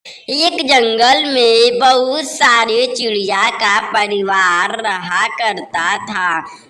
एक जंगल में बहुत सारे चिड़िया का परिवार रहा करता था।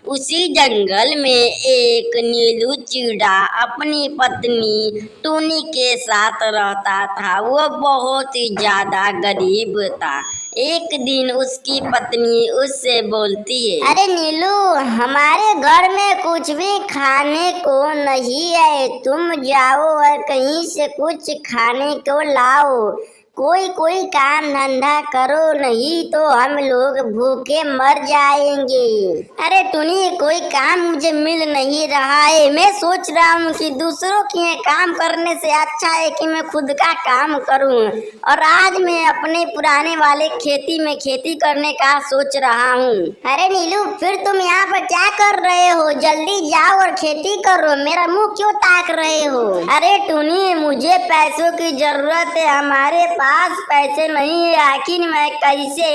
उसी जंगल में एक नीलू चिड़ा अपनी पत्नी टूनी के साथ रहता था। वो बहुत ही ज्यादा गरीब था। एक दिन उसकी पत्नी उससे बोलती है, अरे नीलू, हमारे घर में कुछ भी खाने को नहीं है, तुम जाओ और कहीं से कुछ खाने को लाओ। कोई काम धंधा करो, नहीं तो हम लोग भूखे मर जाएंगे। अरे टुनी, कोई काम मुझे मिल नहीं रहा है। मैं सोच रहा हूँ कि दूसरों के काम करने से अच्छा है कि मैं खुद का काम करूँ। और आज मैं अपने पुराने वाले खेती में खेती करने का सोच रहा हूँ। अरे नीलू, फिर तुम यहाँ पर क्या कर रहे हो? जल्दी जाओ और खेती करो, मेरा मुंह क्यों ताक रहे हो? अरे टुनी, मुझे पैसों की जरूरत है, हमारे पास पैसे नहीं है। आखिर मैं कैसे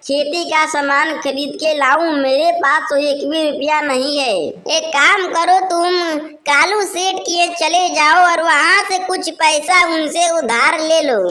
खेती का सामान खरीद के लाऊं? मेरे पास तो एक भी रुपया नहीं है। एक काम करो, तुम कालू सेठ के चले जाओ और वहाँ से कुछ पैसा उनसे उधार ले लो।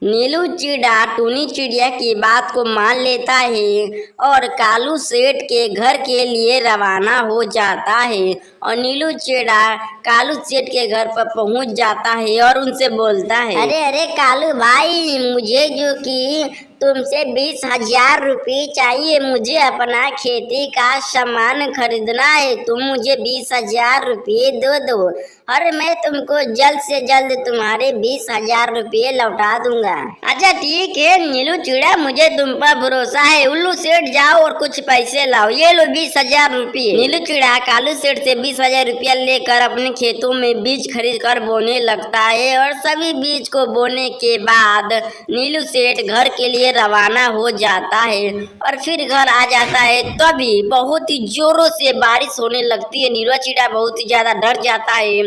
नीलू चिड़ा टूनी चिड़िया की बात को मान लेता है और कालू सेठ के घर के लिए रवाना हो जाता है। और नीलू चिड़ा कालू सेठ के घर पर पहुंच जाता है और उनसे बोलता है, अरे अरे कालू भाई, मुझे जो कि तुमसे 20,000 रुपये चाहिए। मुझे अपना खेती का सामान खरीदना है। तुम मुझे 20,000 रुपये दो और मैं तुमको जल्द से जल्द तुम्हारे 20,000 रुपये लौटा दूंगा। अच्छा ठीक है नीलू चिड़ा, मुझे तुम पर भरोसा है। उल्लू सेठ जाओ और कुछ पैसे लाओ, ये लो 20,000 रुपये। नीलू चिड़ा कालू सेठ से 20,000 रुपया लेकर अपने खेतों में बीज खरीद कर बोने लगता है। और सभी बीज को बोने के बाद नीलू सेठ घर के लिए रवाना हो जाता है और फिर घर आ जाता है। तभी बहुत ही जोरों से बारिश होने लगती है। नीलू चिड़ा बहुत ही ज्यादा डर जाता है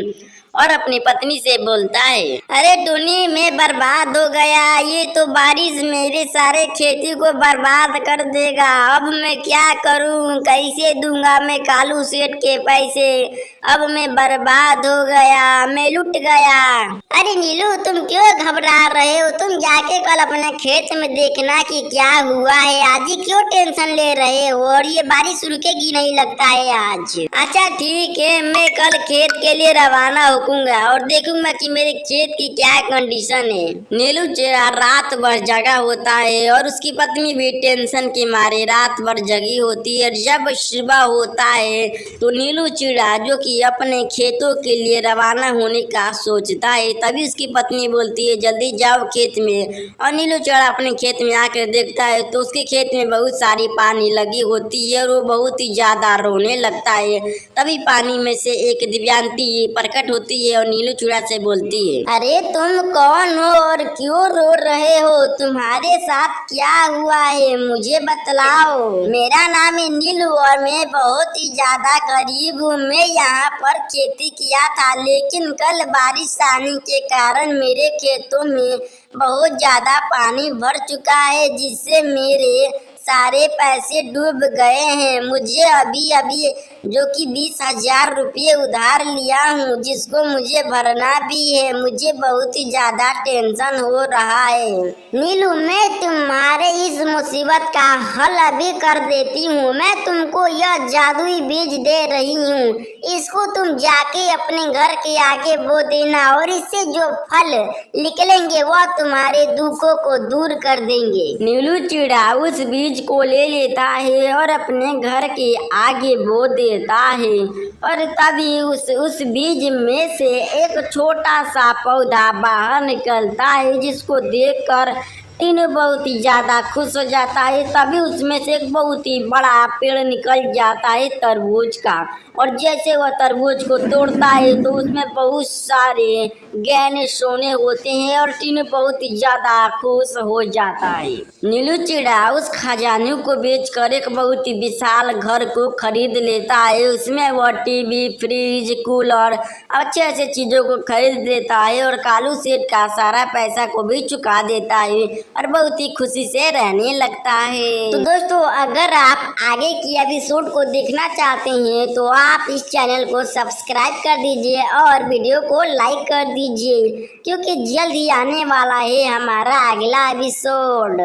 और अपनी पत्नी से बोलता है, अरे टुनी, मैं बर्बाद हो गया। ये तो बारिश मेरे सारे खेती को बर्बाद कर देगा। अब मैं क्या करूं? कैसे दूंगा मैं कालू सेठ के पैसे? अब मैं बर्बाद हो गया, मैं लुट गया। अरे नीलू, तुम क्यों घबरा रहे हो? तुम जाके कल अपने खेत में देखना कि क्या हुआ है। आज ही क्यों टेंशन ले रहे हो? और ये बारिश रुकेगी नहीं लगता है आज। अच्छा ठीक है, मैं कल खेत के लिए रवाना होऊंगा और देखूंगा कि मेरे खेत की क्या कंडीशन है। नीलू चिड़ा रात भर जगा होता है और उसकी पत्नी भी टेंशन के मारे रात भर जगी होती है। जब सुबह होता है तो नीलू चिड़ा जो कि अपने खेतों के लिए रवाना होने का सोचता है, तभी उसकी पत्नी बोलती है, जल्दी जाओ खेत में। और नीलू चिड़ा अपने खेत में आकर देखता है तो उसके खेत में बहुत सारी पानी लगी होती है और वो बहुत ही ज्यादा रोने लगता है। तभी पानी में से एक दिव्यांती प्रकट होती है और नीलू चिड़ा से बोलती है, अरे तुम कौन हो और क्यों रो रहे हो? तुम्हारे साथ क्या हुआ है, मुझे बतलाओ। मेरा नाम है नीलू और मैं बहुत ही ज्यादा गरीब हूँ। मैं यहाँ पर खेती किया था, लेकिन कल बारिश आने के कारण मेरे खेतों में बहुत ज्यादा पानी भर चुका है, जिससे मेरे सारे पैसे डूब गए हैं। मुझे अभी अभी जो कि 20,000 रुपये उधार लिया हूँ, जिसको मुझे भरना भी है। मुझे बहुत ही ज्यादा टेंशन हो रहा है। नीलू, मैं तुम्हारे इस मुसीबत का हल अभी कर देती हूँ। मैं तुमको यह जादुई बीज दे रही हूँ, इसको तुम जाके अपने घर के आगे बो देना और इससे जो फल निकलेंगे वह तुम्हारे दुखों को दूर कर देंगे। नीलू चिड़ा उस बीज को ले लेता है और अपने घर के आगे बो देता है। और तभी उस बीज में से एक छोटा सा पौधा बाहर निकलता है, जिसको देखकर तीनों बहुत ही ज्यादा खुश हो जाता है। तभी उसमें से एक बहुत ही बड़ा पेड़ निकल जाता है तरबूज का। और जैसे वह तरबूज को तोड़ता है तो उसमें बहुत सारे गहने सोने होते हैं और तीनों बहुत ही ज्यादा खुश हो जाता है। नीलू चिड़ा उस खजाने को बेचकर एक बहुत ही विशाल घर को खरीद लेता है। उसमें वह टीवी, फ्रिज, कूलर, अच्छे अच्छे चीजों को खरीद लेता है और कालू सेठ का सारा पैसा को भी चुका देता है और बहुत ही खुशी से रहने लगता है। तो दोस्तों, अगर आप आगे की एपिसोड को देखना चाहते हैं तो आप इस चैनल को सब्सक्राइब कर दीजिए और वीडियो को लाइक कर दीजिए। कीजिए, क्योंकि जल्द ही आने वाला है हमारा अगला एपिसोड।